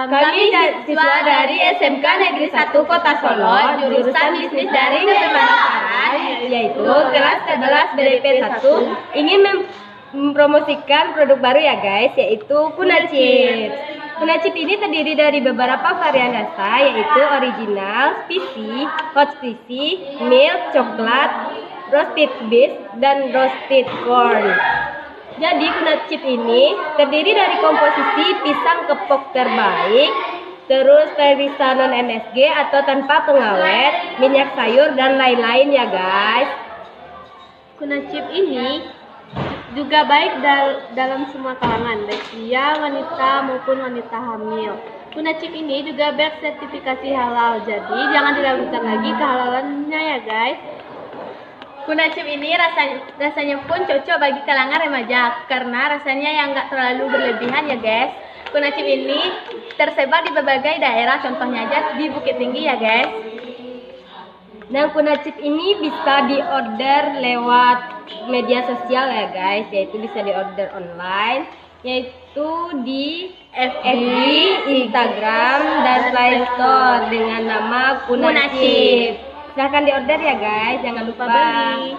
Kami siswa dari SMK Negeri 1 Kota Solo, jurusan Bisnis Daring dan Pemasaran, yaitu kelas 11 BDP 1, ingin mempromosikan produk baru ya guys, yaitu Kuna Chips. Kuna Chips ini terdiri dari beberapa varian rasa, yaitu original, spicy, hot spicy, milk, coklat, roasted beef, dan roasted corn. Jadi Kuna Chips ini terdiri dari komposisi pisang kepok terbaik, terus perisa non MSG atau tanpa pengawet, minyak sayur dan lain-lain ya guys. Kuna Chips ini juga baik dalam semua kalangan, baik pria, wanita maupun wanita hamil. Kuna Chips ini juga bersertifikasi halal, jadi jangan diragukan lagi kehalalannya ya guys. Kuna Chips ini rasanya pun cocok bagi kalangan remaja karena rasanya yang nggak terlalu berlebihan ya guys. Kuna Chips ini tersebar di berbagai daerah, contohnya aja di Bukit Tinggi ya guys. Dan Kuna Chips ini bisa diorder lewat media sosial ya guys, yaitu bisa diorder online, yaitu di FB, Instagram, dan Play Store dengan nama Kuna Chips. Silahkan diorder ya guys, jangan lupa beli.